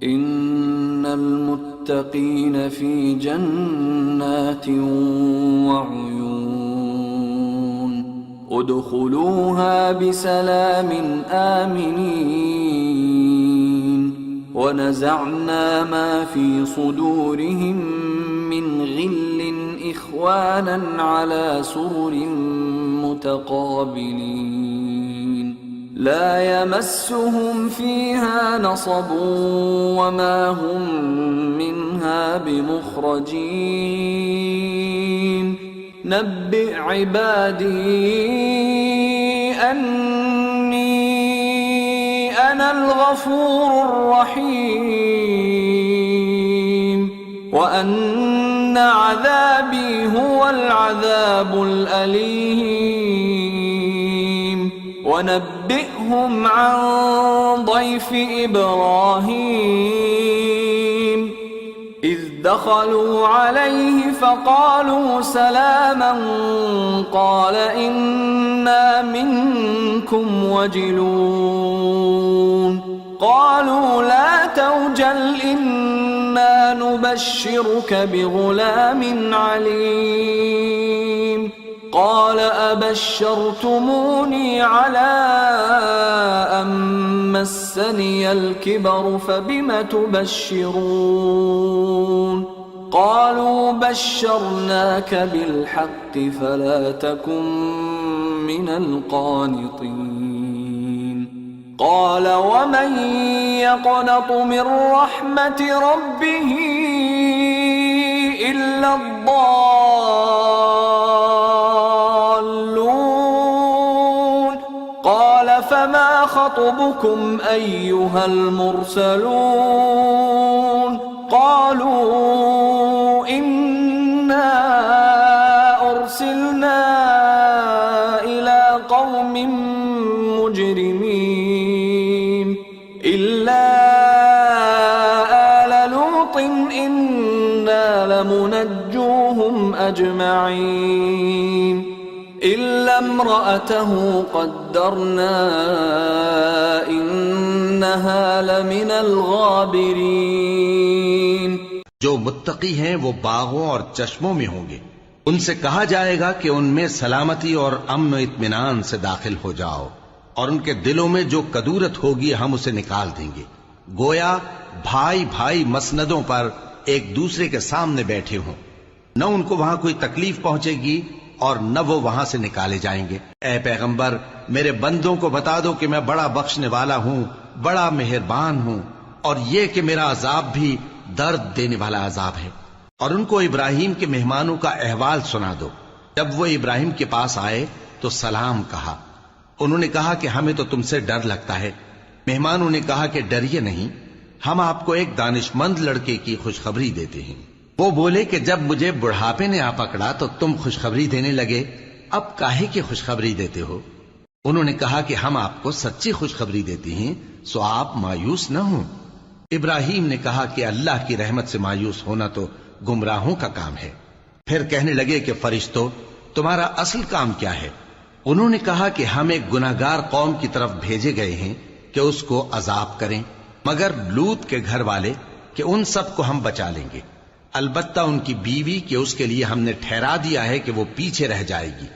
إن المتقين في جنات وعيون ادخلوها بسلام آمنين ونزعنا ما في صدورهم من غل إخوانا على سرر متقابلين لا يمسهم فيها نصب وما هم منها بمخرجين نبئ عبادي أني أنا الغفور الرحيم وأن عذابي هو العذاب الأليم ونبئهم عن ضيف إبراهيم إذ دخلوا عليه فقالوا سلاما قال إنا منكم وجلون قالوا لا توجل إنا نبشرك بغلام عليم قال أبشرتموني على أن مسني الكبر فبم تبشرون قالوا بشرناك بالحق فلا تكن من القانطين قال ومن يقنط من رحمة ربه إلا الضالون قال فما خطبكم أيها المرسلون قالوا إنا أرسلنا إلى قوم مجرمين إلا آل لوط إنا لمنجوهم أجمعين إلا امرأته قدرنا إنها لمن الغابرين جو متقی ہیں وہ باغوں اور چشموں میں ہوں گے، ان سے کہا جائے گا کہ ان میں سلامتی اور امن و اطمینان سے داخل ہو جاؤ، اور ان کے دلوں میں جو کدورت ہوگی ہم اسے نکال دیں گے، گویا بھائی بھائی مسندوں پر ایک دوسرے کے سامنے بیٹھے ہوں، نہ ان کو وہاں کوئی تکلیف پہنچے گی اور نہ وہ وہاں سے نکالے جائیں گے۔ اے پیغمبر میرے بندوں کو بتا دو کہ میں بڑا بخشنے والا ہوں، بڑا مہربان ہوں، اور یہ کہ میرا عذاب بھی درد دینے والا عذاب ہے۔ اور ان کو ابراہیم کے مہمانوں کا احوال سنا دو۔ جب وہ ابراہیم کے پاس آئے تو سلام کہا، انہوں نے کہا کہ ہمیں تو تم سے ڈر لگتا ہے۔ مہمانوں نے کہا کہ ڈریے نہیں، ہم آپ کو ایک دانشمند لڑکے کی خوشخبری دیتے ہیں۔ وہ بولے کہ جب مجھے بڑھاپے نے آ پکڑا تو تم خوشخبری دینے لگے، اب کاہے کی خوشخبری دیتے ہو؟ انہوں نے کہا کہ ہم آپ کو سچی خوشخبری دیتے ہیں، سو آپ مایوس نہ ہوں۔ ابراہیم نے کہا کہ اللہ کی رحمت سے مایوس ہونا تو گمراہوں کا کام ہے۔ پھر کہنے لگے کہ فرشتوں تمہارا اصل کام کیا ہے؟ انہوں نے کہا کہ ہم ایک گناہگار قوم کی طرف بھیجے گئے ہیں کہ اس کو عذاب کریں، مگر لوط کے گھر والے کہ ان سب کو ہم بچا لیں گے، البتہ ان کی بیوی کہ اس کے لیے ہم نے ٹھہرا دیا ہے کہ وہ پیچھے رہ جائے گی۔